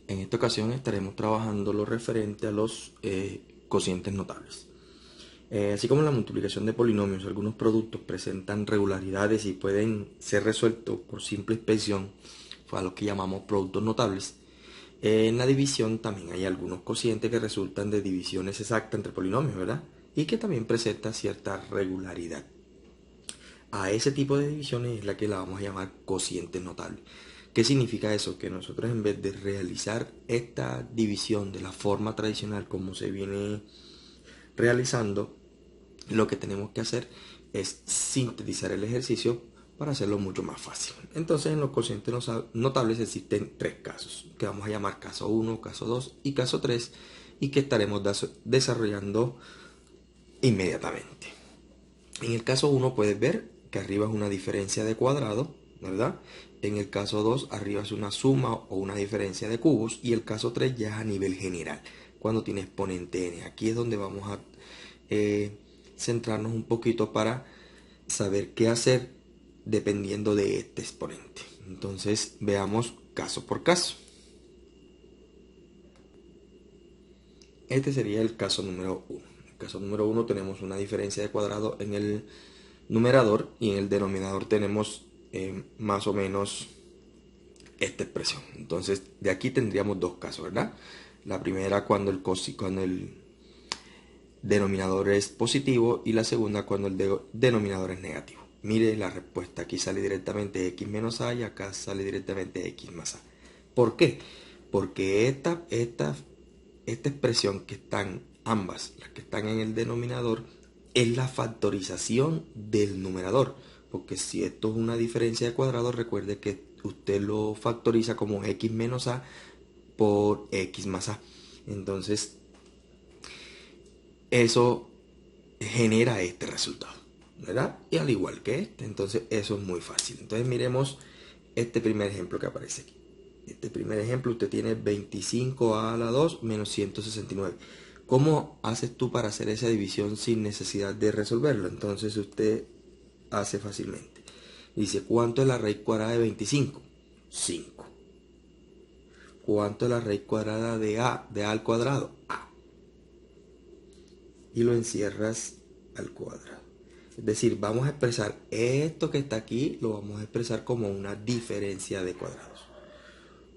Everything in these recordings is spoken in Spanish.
En esta ocasión estaremos trabajando lo referente a los cocientes notables. Así como en la multiplicación de polinomios, algunos productos presentan regularidades y pueden ser resueltos por simple inspección, a los que llamamos productos notables. En la división también hay algunos cocientes que resultan de divisiones exactas entre polinomios, ¿verdad? Y que también presentan cierta regularidad. A ese tipo de divisiones es la que la vamos a llamar cociente notable. ¿Qué significa eso? Que nosotros, en vez de realizar esta división de la forma tradicional como se viene realizando, lo que tenemos que hacer es sintetizar el ejercicio para hacerlo mucho más fácil. Entonces, en los cocientes notables existen tres casos, que vamos a llamar caso 1, caso 2 y caso 3, y que estaremos desarrollando inmediatamente. En el caso 1 puedes ver que arriba es una diferencia de cuadrado, ¿verdad? En el caso 2 arriba es una suma o una diferencia de cubos, y el caso 3 ya es a nivel general, cuando tiene exponente n. Aquí es donde vamos a centrarnos un poquito para saber qué hacer dependiendo de este exponente. Entonces veamos caso por caso. Este sería el caso número 1. En el caso número 1 tenemos una diferencia de cuadrado en el numerador, y en el denominador tenemos más o menos esta expresión. Entonces de aquí tendríamos dos casos, ¿verdad? La primera cuando el denominador es positivo, y la segunda cuando el denominador es negativo. Mire la respuesta, aquí sale directamente x menos a y acá sale directamente x más a. ¿Por qué? Porque esta expresión, que están ambas, las que están en el denominador, es la factorización del numerador. Porque si esto es una diferencia de cuadrado, recuerde que usted lo factoriza como x menos a por x más a. Entonces eso genera este resultado, ¿verdad? Y al igual que este, entonces eso es muy fácil. Entonces miremos este primer ejemplo que aparece aquí. Este primer ejemplo, usted tiene 25a a la 2 menos 169. ¿Cómo haces tú para hacer esa división sin necesidad de resolverlo? Entonces usted hace fácilmente. Dice, ¿cuánto es la raíz cuadrada de 25? 5. ¿Cuánto es la raíz cuadrada de a al cuadrado? A. Y lo encierras al cuadrado. Es decir, vamos a expresar esto que está aquí, lo vamos a expresar como una diferencia de cuadrados.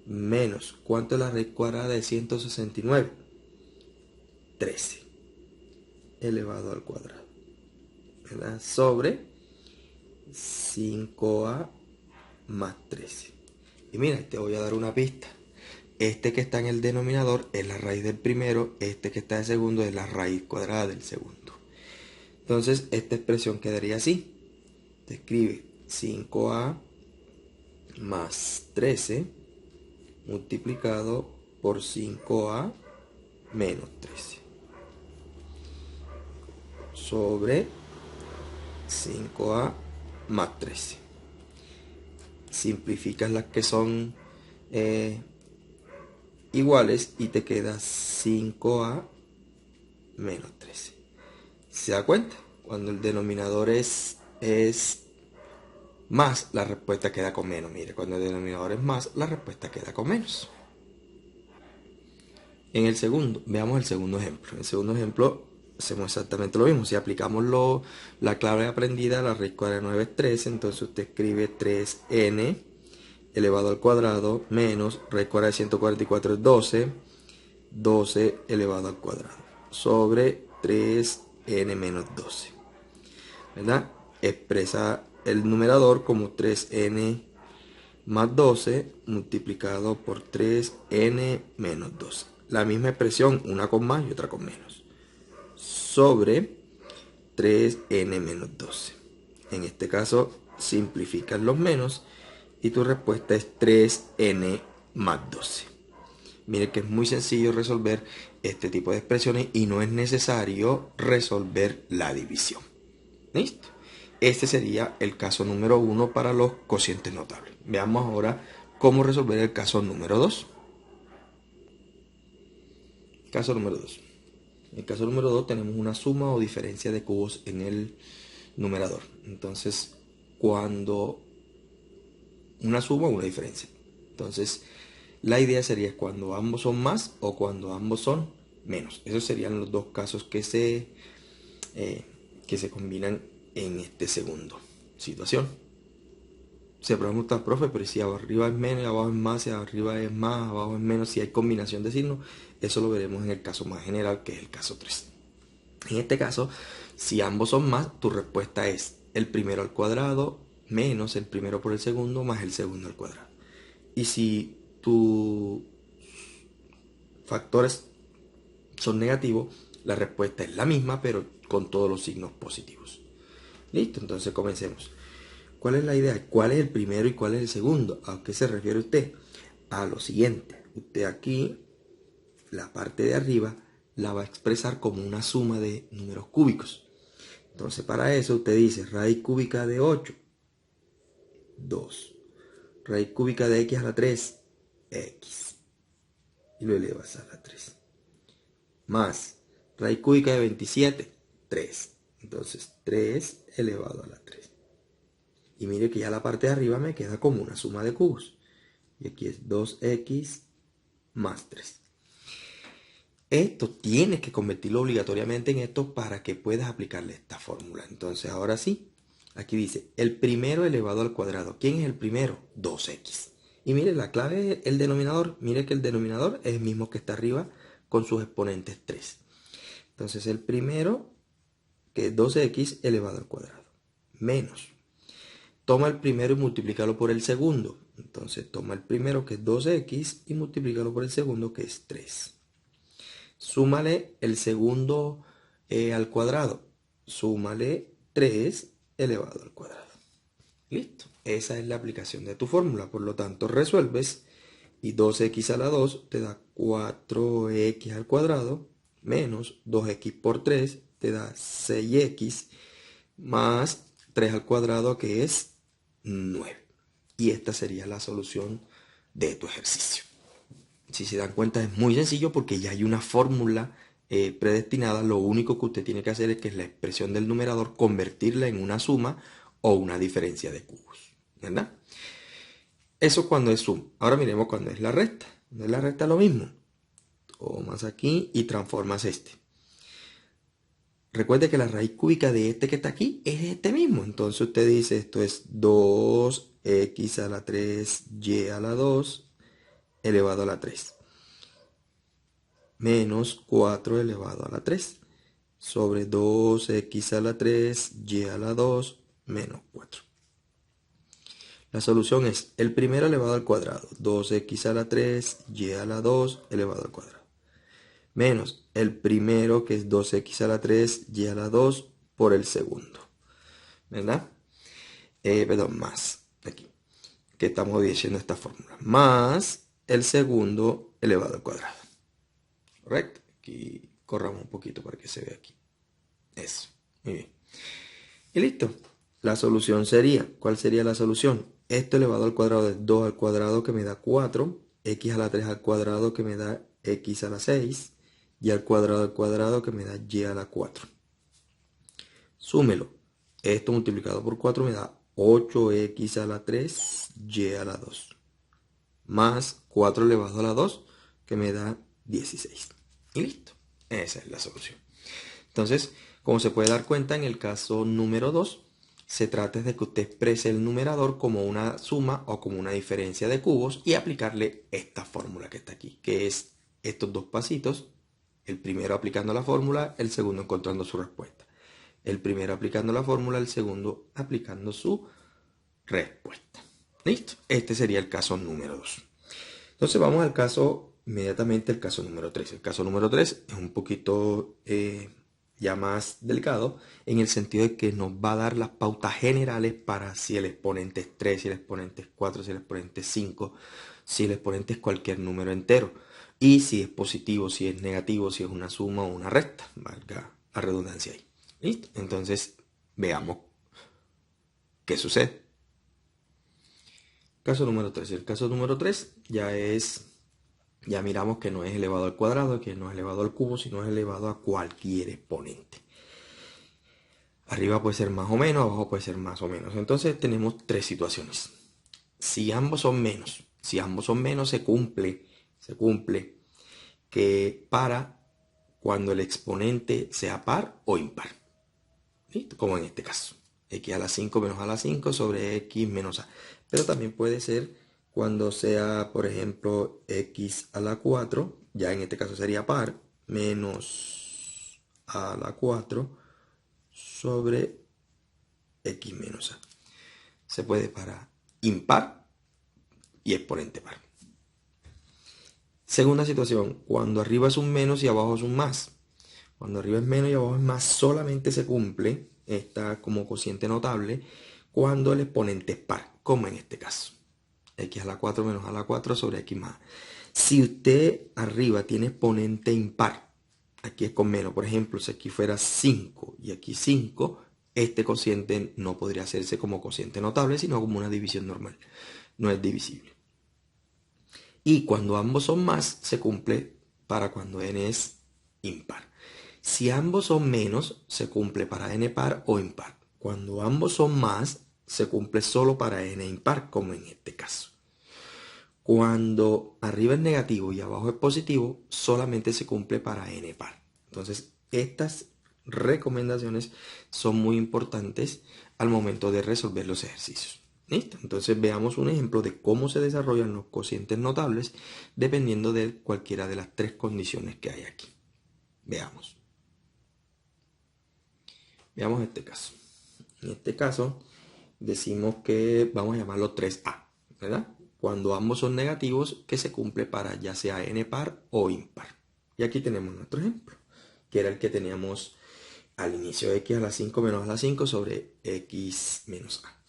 Menos, ¿cuánto es la raíz cuadrada de 169? 13 elevado al cuadrado, ¿verdad? Sobre 5a más 13. Y mira, te voy a dar una pista. Este que está en el denominador es la raíz del primero, este que está en el segundo es la raíz cuadrada del segundo. Entonces esta expresión quedaría así. Te escribe 5a más 13 multiplicado por 5a menos 13 sobre 5a más 13. Simplificas las que son iguales y te queda 5a menos 13. ¿Se da cuenta? Cuando el denominador es más, la respuesta queda con menos. Mire, cuando el denominador es más, la respuesta queda con menos. En el segundo, veamos el segundo ejemplo. En el segundo ejemplo hacemos exactamente lo mismo. Si aplicamos la clave aprendida, la raíz cuadrada de 9 es 13, entonces usted escribe 3n elevado al cuadrado menos raíz cuadrada de 144 es 12, 12 elevado al cuadrado sobre 3n menos 12, ¿verdad? Expresa el numerador como 3n más 12 multiplicado por 3n menos 12. La misma expresión, una con más y otra con menos, sobre 3n menos 12. En este caso simplificas los menos y tu respuesta es 3n más 12. Mire que es muy sencillo resolver este tipo de expresiones y no es necesario resolver la división. ¿Listo? Este sería el caso número 1 para los cocientes notables. Veamos ahora cómo resolver el caso número 2. Caso número 2. En el caso número 2 tenemos una suma o diferencia de cubos en el numerador. Entonces, cuando una suma o una diferencia. Entonces, La idea sería cuando ambos son más o cuando ambos son menos. Esos serían los dos casos que se combinan en este segundo situación. Se pregunta, profe, pero si arriba es menos, abajo es más, si arriba es más, abajo es menos, si hay combinación de signos, eso lo veremos en el caso más general, que es el caso 3. En este caso, si ambos son más, tu respuesta es el primero al cuadrado menos el primero por el segundo más el segundo al cuadrado. Y si tus factores son negativos, la respuesta es la misma, pero con todos los signos positivos. Listo, entonces comencemos. ¿Cuál es la idea? ¿Cuál es el primero y cuál es el segundo? ¿A qué se refiere usted? A lo siguiente. Usted aquí, la parte de arriba, la va a expresar como una suma de números cúbicos. Entonces para eso usted dice raíz cúbica de 8, 2. Raíz cúbica de x a la 3, x. Y lo elevas a la 3. Más raíz cúbica de 27, 3. Entonces 3 elevado a la 3. Y mire que ya la parte de arriba me queda como una suma de cubos. Y aquí es 2x más 3. Esto tienes que convertirlo obligatoriamente en esto para que puedas aplicarle esta fórmula. Entonces ahora sí, aquí dice el primero elevado al cuadrado. ¿Quién es el primero? 2x. Y mire, la clave es el denominador. Mire que el denominador es el mismo que está arriba con sus exponentes 3. Entonces el primero, que es 2x elevado al cuadrado, menos. Toma el primero y multiplícalo por el segundo. Entonces toma el primero, que es 2x, y multiplícalo por el segundo, que es 3. Súmale el segundo al cuadrado. Súmale 3 elevado al cuadrado. Listo. Esa es la aplicación de tu fórmula. Por lo tanto, resuelves y 2x a la 2 te da 4x al cuadrado menos 2x por 3 te da 6x más 3 al cuadrado, que es 9. Y esta sería la solución de tu ejercicio. Si se dan cuenta, es muy sencillo porque ya hay una fórmula predestinada. Lo único que usted tiene que hacer es que la expresión del numerador convertirla en una suma o una diferencia de cubos, ¿verdad? Eso cuando es suma. Ahora miremos cuando es la resta. Cuando es la resta, lo mismo. Tomas aquí y transformas este. Recuerde que la raíz cúbica de este que está aquí es este mismo. Entonces usted dice, esto es 2x a la 3 y a la 2 elevado a la 3. Menos 4 elevado a la 3. Sobre 2x a la 3 y a la 2 menos 4. La solución es el primero elevado al cuadrado. 2x a la 3 y a la 2 elevado al cuadrado. Menos el primero, que es 2x a la 3 y a la 2 por el segundo. ¿Verdad? Perdón, más. Aquí. Que estamos obedeciendo esta fórmula. Más el segundo elevado al cuadrado. ¿Correcto? Aquí corramos un poquito para que se vea aquí. Eso. Muy bien. Y listo. La solución sería, ¿cuál sería la solución? Esto elevado al cuadrado es 2 al cuadrado, que me da 4. X a la 3 al cuadrado, que me da x a la 6. Y al cuadrado, que me da y a la 4. Súmelo. Esto multiplicado por 4 me da 8x a la 3 y a la 2. Más 4 elevado a la 2, que me da 16. Y listo. Esa es la solución. Entonces, como se puede dar cuenta, en el caso número 2, se trata de que usted exprese el numerador como una suma o como una diferencia de cubos y aplicarle esta fórmula que está aquí, que es estos dos pasitos. El primero aplicando la fórmula, el segundo encontrando su respuesta. El primero aplicando la fórmula, el segundo aplicando su respuesta. ¿Listo? Este sería el caso número 2. Entonces vamos al caso, inmediatamente el caso número 3. El caso número 3 es un poquito ya más delicado, en el sentido de que nos va a dar las pautas generales para si el exponente es 3, si el exponente es 4, si el exponente es 5, si el exponente es cualquier número entero. Y si es positivo, si es negativo, si es una suma o una resta, valga la redundancia ahí. ¿Listo? Entonces, veamos qué sucede. Caso número 3. El caso número 3 ya miramos que no es elevado al cuadrado, que no es elevado al cubo, sino es elevado a cualquier exponente. Arriba puede ser más o menos, abajo puede ser más o menos. Entonces tenemos tres situaciones. Si ambos son menos, Si ambos son menos, se cumple que para cuando el exponente sea par o impar. ¿Listo? Como en este caso. X a la 5 menos a la 5 sobre X menos A. Pero también puede ser cuando sea, por ejemplo, X a la 4, ya en este caso sería par, menos A a la 4 sobre X menos A. Se puede para impar y exponente par. Segunda situación, cuando arriba es un menos y abajo es un más. Cuando arriba es menos y abajo es más, solamente se cumple esta como cociente notable cuando el exponente es par, como en este caso. X a la 4 menos a la 4 sobre X más A. Si usted arriba tiene exponente impar, aquí es con menos. Por ejemplo, si aquí fuera 5 y aquí 5, este cociente no podría hacerse como cociente notable, sino como una división normal. No es divisible. Y cuando ambos son más, se cumple para cuando n es impar. Si ambos son menos, se cumple para n par o impar. Cuando ambos son más, se cumple solo para n impar, como en este caso. Cuando arriba es negativo y abajo es positivo, solamente se cumple para n par. Entonces, estas recomendaciones son muy importantes al momento de resolver los ejercicios. ¿Listo? Entonces veamos un ejemplo de cómo se desarrollan los cocientes notables dependiendo de cualquiera de las tres condiciones que hay aquí. Veamos. Veamos este caso. En este caso decimos que vamos a llamarlo 3A, ¿verdad? Cuando ambos son negativos, que se cumple para ya sea n par o impar. Y aquí tenemos nuestro ejemplo, que era el que teníamos al inicio, x a la 5 menos a la 5 sobre x menos a.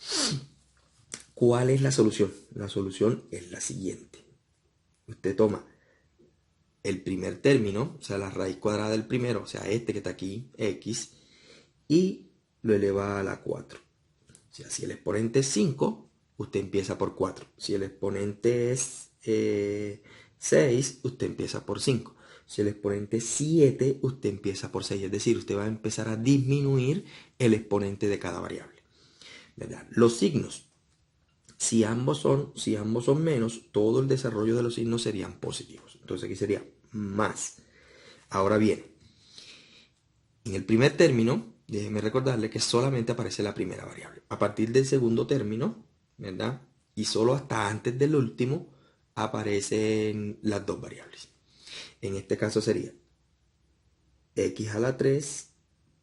¿Cuál es la solución? La solución es la siguiente. Usted toma el primer término, o sea, la raíz cuadrada del primero, o sea, este que está aquí, x, y lo eleva a la 4. O sea, si el exponente es 5, usted empieza por 4. Si el exponente es 6, usted empieza por 5. Si el exponente es 7, usted empieza por 6. Es decir, usted va a empezar a disminuir el exponente de cada variable, ¿verdad? Los signos. Si ambos son menos, todo el desarrollo de los signos serían positivos. Entonces aquí sería más. Ahora bien, en el primer término, déjeme recordarle que solamente aparece la primera variable. A partir del segundo término, ¿verdad? Y solo hasta antes del último aparecen las dos variables. En este caso sería x a la 3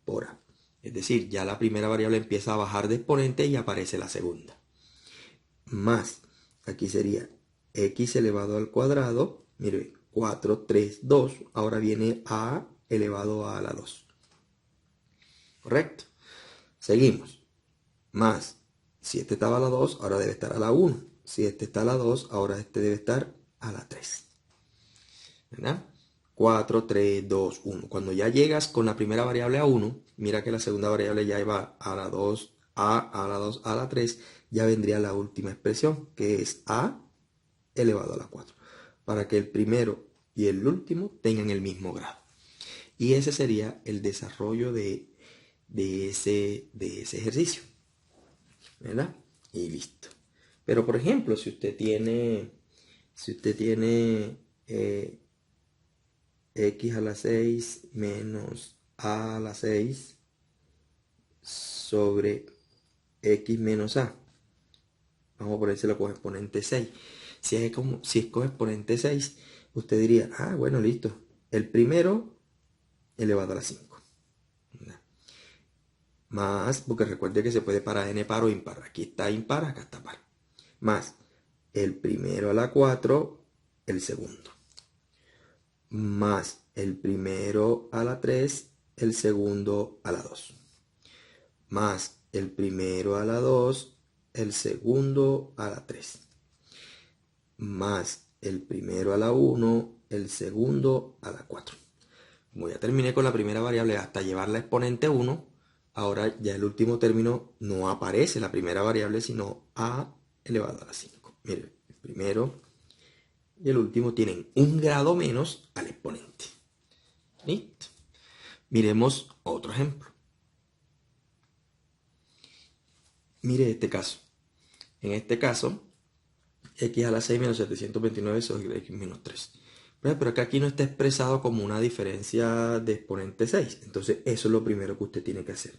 por a. Es decir, ya la primera variable empieza a bajar de exponente y aparece la segunda. Más, aquí sería x elevado al cuadrado, mire, 4, 3, 2, ahora viene a elevado a la 2. ¿Correcto? Seguimos. Más, si este estaba a la 2, ahora debe estar a la 1. Si este está a la 2, ahora este debe estar a la 3. ¿Verdad? 4, 3, 2, 1. Cuando ya llegas con la primera variable a 1, mira que la segunda variable ya va a la 2, a la 2, a la 3, ya vendría la última expresión, que es a elevado a la 4, para que el primero y el último tengan el mismo grado. Y ese sería el desarrollo de ese ejercicio, ¿verdad? Y listo. Pero por ejemplo, si usted tiene x a la 6 menos a a la 6 sobre x menos a, vamos a ponérselo con exponente 6. Si es con exponente 6, usted diría, ah, bueno, listo, el primero elevado a la 5. Más, porque recuerde que se puede para n par o impar. Aquí está impar, acá está par. Más el primero a la 4, el segundo. Más el primero a la 3, el segundo a la 2. Más el primero a la 2, el segundo a la 3. Más el primero a la 1, el segundo a la 4. Como ya terminé con la primera variable hasta llevar la exponente 1, ahora ya el último término no aparece la primera variable, sino a elevado a la 5. Miren, el primero y el último tienen un grado menos al exponente. ¿Listo? Miremos otro ejemplo. Mire este caso. En este caso, x a la 6 menos 729 sobre x menos 3. Pero acá aquí no está expresado como una diferencia de exponente 6. Entonces eso es lo primero que usted tiene que hacer.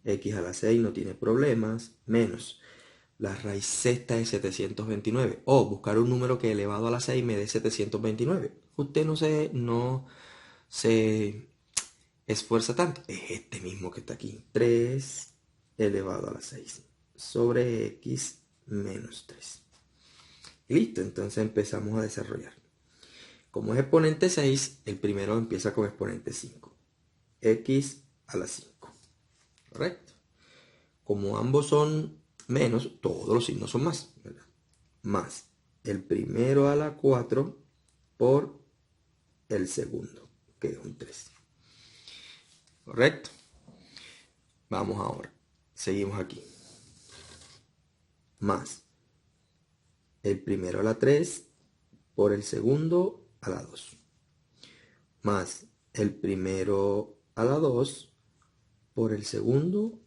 X a la 6 no tiene problemas, menos la raíz sexta de 729. O buscar un número que elevado a la 6 me dé 729. Usted no se esfuerza tanto. Es este mismo que está aquí. 3 elevado a la 6 sobre x menos 3. Listo, entonces empezamos a desarrollar. Como es exponente 6, el primero empieza con exponente 5. X a la 5. ¿Correcto? Como ambos son menos, todos los signos son más, ¿verdad? Más el primero a la 4 por el segundo, que es un 3. ¿Correcto? Vamos ahora. Seguimos aquí. Más el primero a la 3 por el segundo a la 2. Más el primero a la 2 por el segundo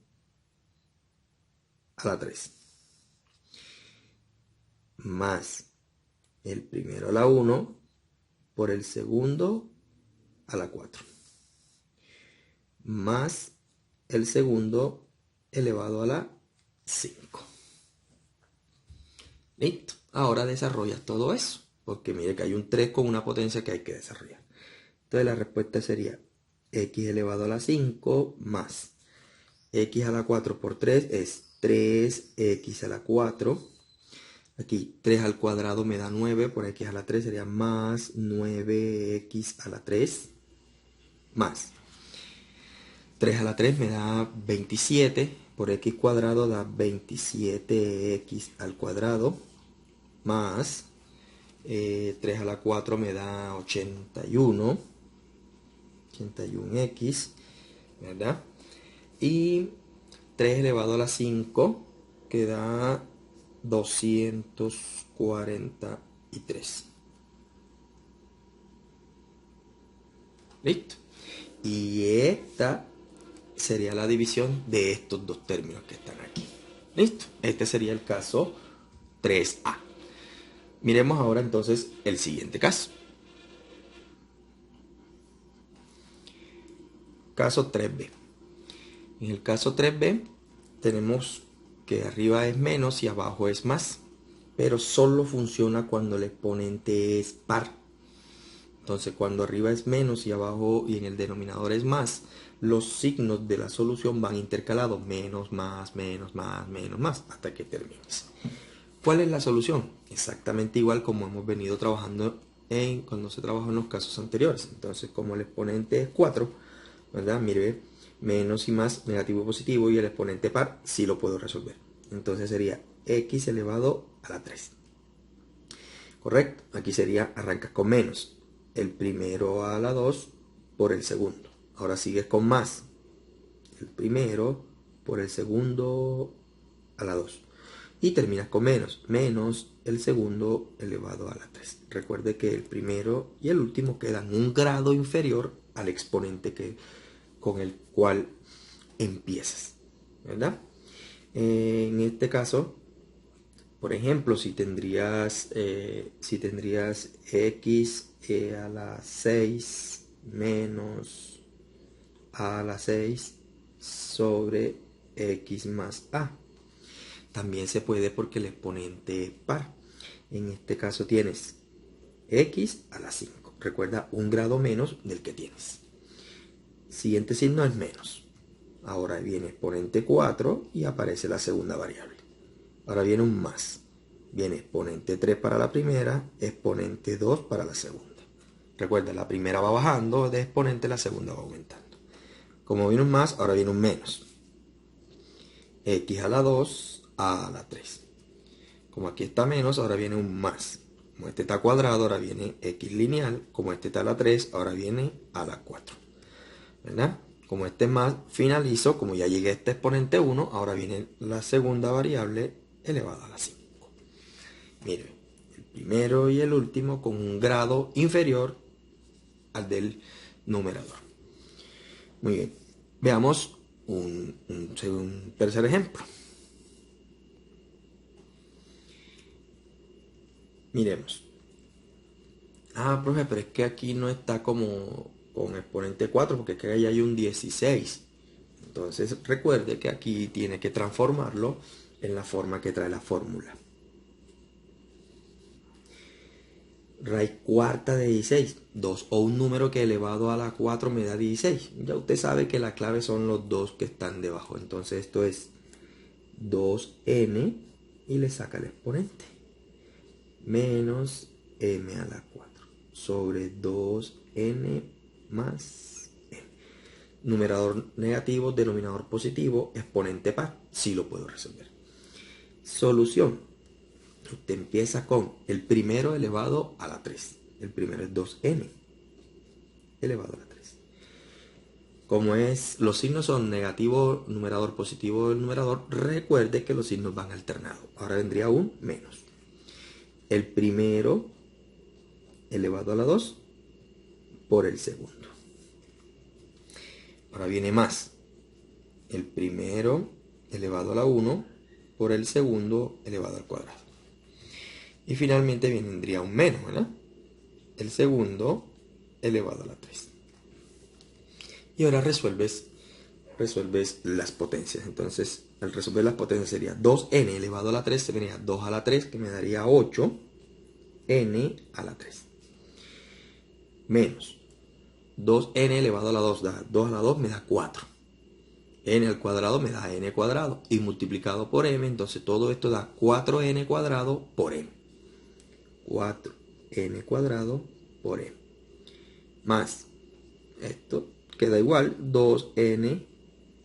a la 3. Más el primero a la 1 por el segundo a la 4. Más el segundo elevado a la 5. Listo. Ahora desarrollas todo eso. Porque mire que hay un 3 con una potencia que hay que desarrollar. Entonces la respuesta sería x elevado a la 5 más x a la 4 por 3 es 3x a la 4. Aquí 3 al cuadrado me da 9, por x a la 3 sería más 9x a la 3, más 3 a la 3 me da 27, por x cuadrado da 27x al cuadrado, más 3 a la 4 me da 81x, ¿verdad? Y 3 elevado a la 5 que da 243. Listo. Y esta sería la división de estos dos términos que están aquí. Listo. Este sería el caso 3A. Miremos ahora entonces el siguiente caso. Caso 3B. En el caso 3B tenemos que arriba es menos y abajo es más, pero solo funciona cuando el exponente es par. Entonces cuando arriba es menos y abajo y en el denominador es más, los signos de la solución van intercalados, menos, más, menos, más, menos, más, hasta que termines. ¿Cuál es la solución? Exactamente igual como hemos venido trabajando cuando se trabajó en los casos anteriores. Entonces como el exponente es 4, ¿verdad? Mire, menos y más, negativo y positivo, y el exponente par sí lo puedo resolver. Entonces sería x elevado a la 3. ¿Correcto? Aquí sería, arrancas con menos. El primero a la 2 por el segundo. Ahora sigues con más. El primero por el segundo a la 2. Y terminas con menos. Menos el segundo elevado a la 3. Recuerde que el primero y el último quedan un grado inferior al exponente con el cual empiezas, ¿verdad? En este caso, por ejemplo, si tendrías x a la 6 menos a la 6 sobre x más a. También se puede porque el exponente es par. En este caso tienes x a la 5. Recuerda, un grado menos del que tienes. Siguiente signo es menos. Ahora viene exponente 4 y aparece la segunda variable. Ahora viene un más. Viene exponente 3 para la primera, exponente 2 para la segunda. Recuerda, la primera va bajando de exponente, la segunda va aumentando. Como viene un más, ahora viene un menos. X a la 2 a la 3. Como aquí está menos, ahora viene un más. Como este está cuadrado, ahora viene x lineal. Como este está a la 3, ahora viene a la 4. ¿Verdad? Como este más, finalizo. Como ya llegué a este exponente 1, ahora viene la segunda variable elevada a la 5. Miren, el primero y el último con un grado inferior al del numerador. Muy bien. Veamos un tercer ejemplo. Miremos. Ah, profe, pero es que aquí no está como con exponente 4 porque es que ahí hay un 16. Entonces recuerde que aquí tiene que transformarlo en la forma que trae la fórmula. Raíz cuarta de 16, 2 o un número que elevado a la 4 me da 16. Ya usted sabe que la clave son los dos que están debajo. Entonces esto es 2n y le saca el exponente. Menos m a la 4 sobre 2n más m. Numerador negativo, denominador positivo, exponente par. Sí lo puedo resolver. Solución. Usted empieza con el primero elevado a la 3. El primero es 2n elevado a la 3. Como los signos son negativo, numerador, positivo, el numerador, recuerde que los signos van alternados. Ahora vendría un menos. El primero elevado a la 2 por el segundo. Ahora viene más. El primero elevado a la 1 por el segundo elevado al cuadrado. Y finalmente vendría un menos, ¿verdad? El segundo elevado a la 3. Y ahora resuelves las potencias. Entonces, al resolver las potencias sería 2n elevado a la 3, se venía 2 a la 3, que me daría 8, n a la 3. Menos 2n elevado a la 2, 2 a la 2 me da 4. n al cuadrado me da n cuadrado. Y multiplicado por m, entonces todo esto da 4n cuadrado por m. 4n cuadrado por m. Más esto queda igual 2n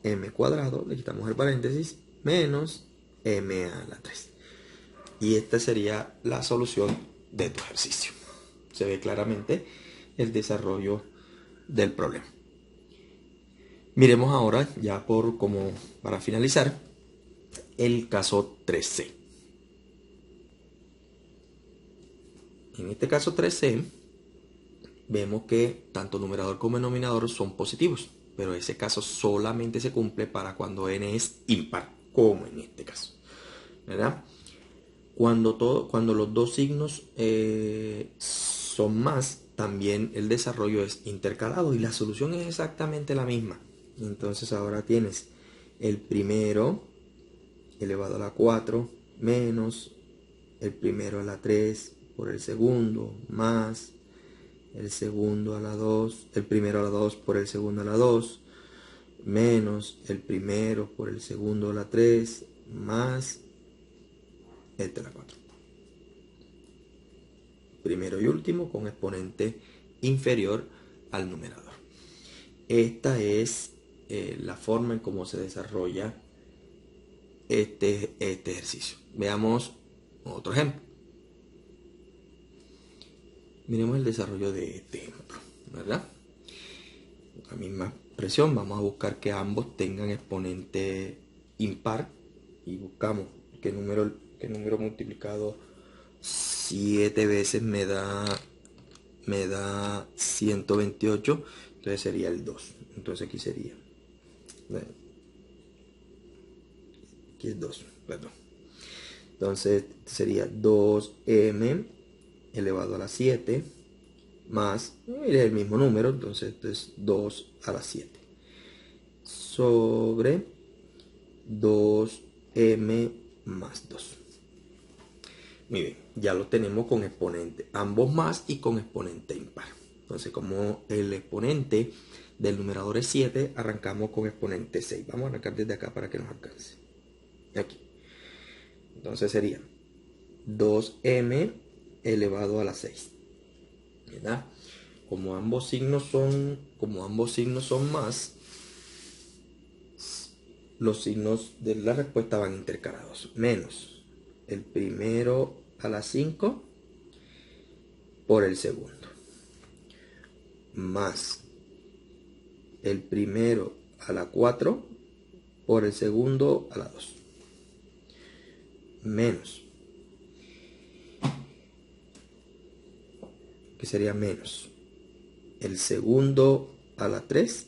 m cuadrado, le quitamos el paréntesis, menos m a la 3. Y esta sería la solución de tu ejercicio. Se ve claramente el desarrollo del problema. Miremos ahora, ya para finalizar, el caso 3C. En este caso 3C, vemos que tanto numerador como denominador son positivos, pero ese caso solamente se cumple para cuando n es impar, como en este caso, ¿verdad? Cuando los dos signos son más, también el desarrollo es intercalado y la solución es exactamente la misma. Entonces ahora tienes el primero elevado a la 4 menos el primero a la 3 por el segundo más el segundo a la 2, el primero a la 2 por el segundo a la 2, menos el primero por el segundo a la 3, más este a la 4. Primero y último con exponente inferior al numerador. Esta es la forma en cómo se desarrolla este ejercicio. Veamos otro ejemplo. Miremos el desarrollo de este ejemplo, ¿verdad? La misma expresión, vamos a buscar que ambos tengan exponente impar y buscamos qué número multiplicado 7 veces me da 128, entonces sería el 2. Entonces aquí sería, aquí es 2, perdón. Entonces sería 2m elevado a la 7 más, es el mismo número, entonces esto es 2 a la 7 sobre 2m más 2. Muy bien, ya lo tenemos con exponente, ambos más y con exponente impar. Entonces, como el exponente del numerador es 7, arrancamos con exponente 6. Vamos a arrancar desde acá para que nos alcance. Aquí. Entonces sería 2m elevado a la 6. ¿Verdad? Como ambos signos son más, los signos de la respuesta van intercalados. Menos el primero a la 5 por el segundo. Más el primero a la 4 por el segundo a la 2. Menos, que sería menos el segundo a la 3,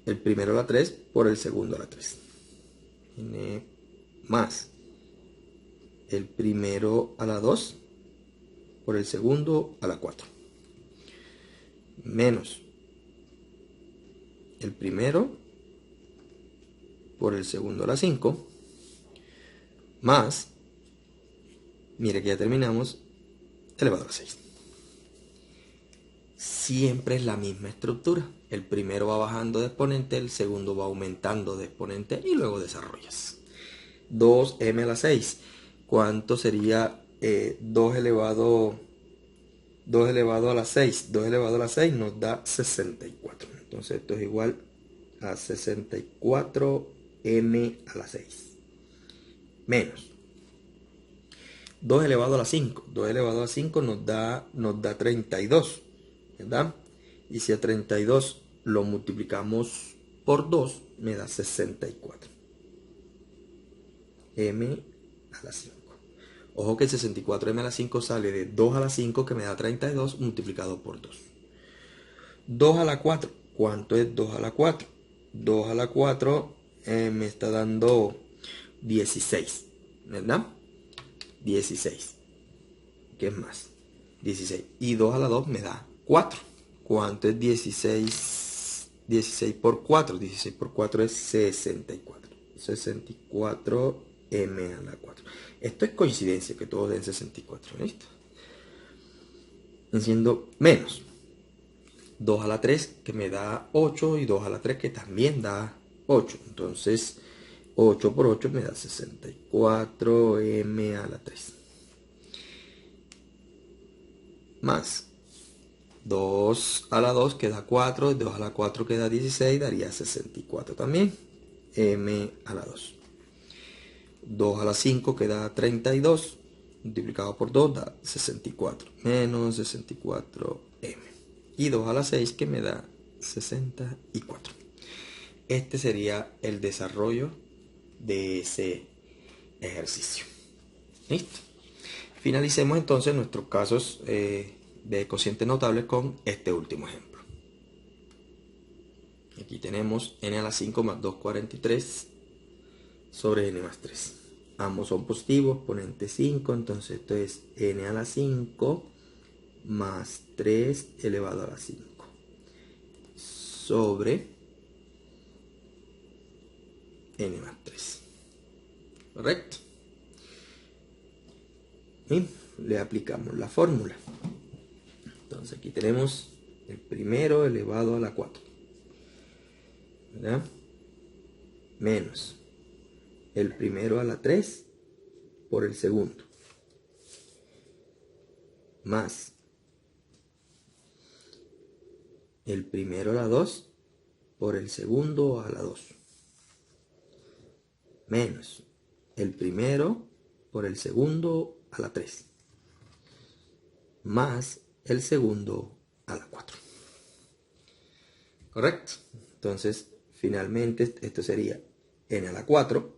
el primero a la 3 por el segundo a la 3. Más el primero a la 2 por el segundo a la 4. Menos el primero por el segundo a la 5. Más, mire que ya terminamos, elevado a la 6. Siempre es la misma estructura. El primero va bajando de exponente, el segundo va aumentando de exponente y luego desarrollas. 2m a la 6. ¿Cuánto sería 2 elevado a la 6? 2 elevado a la 6 nos da 64. Entonces esto es igual a 64m a la 6. Menos 2 elevado a la 5. 2 elevado a la 5 nos da 32. ¿Verdad? Y si a 32 lo multiplicamos por 2, me da 64. M a la 5. Ojo que el 64m a la 5 sale de 2 a la 5, que me da 32, multiplicado por 2. 2 a la 4. ¿Cuánto es 2 a la 4? 2 a la 4 me está dando 16. ¿Verdad? 16. ¿Qué es más? 16. Y 2 a la 2 me da 4. ¿Cuánto es 16? 16 por 4. 16 por 4 es 64. 64m a la 4. Esto es coincidencia que todos den 64. ¿Listo? Siendo menos 2 a la 3 que me da 8 y 2 a la 3 que también da 8. Entonces 8 por 8 me da 64m a la 3. Más 2 a la 2 queda 4, 2 a la 4 queda 16, daría 64 también, m a la 2. 2 a la 5 queda 32, multiplicado por 2 da 64, menos 64m. Y 2 a la 6 que me da 64. Este sería el desarrollo de ese ejercicio. ¿Listo? Finalicemos entonces nuestros casos de cocientes notables con este último ejemplo. Aquí tenemos n a la 5 más 243 sobre n más 3. Ambos son positivos, exponente 5, entonces esto es n a la 5 más 3 elevado a la 5 sobre n más 3. ¿Correcto? Y le aplicamos la fórmula. Entonces aquí tenemos el primero elevado a la 4, ¿verdad? Menos el primero a la 3 por el segundo, más el primero a la 2 por el segundo a la 2, menos el primero por el segundo a la 3, más el segundo a la 4. ¿Correcto? Entonces, finalmente, esto sería n a la 4.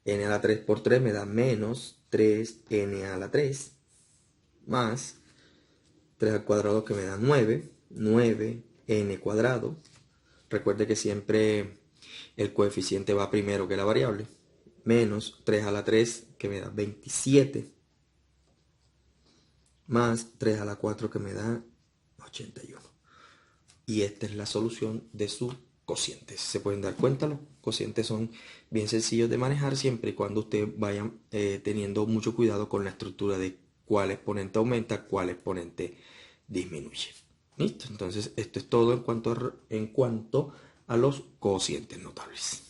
N a la 3 por 3 me da menos 3n a la 3, más 3 al cuadrado que me da 9, 9n cuadrado. Recuerde que siempre el coeficiente va primero que la variable. Menos 3 a la 3 que me da 27, más 3 a la 4 que me da 81. Y esta es la solución de sus cocientes. Se pueden dar cuenta, los cocientes son bien sencillos de manejar siempre y cuando usted vaya teniendo mucho cuidado con la estructura de cuál exponente aumenta, cuál exponente disminuye. ¿Listo? Entonces esto es todo en cuanto a los cocientes notables.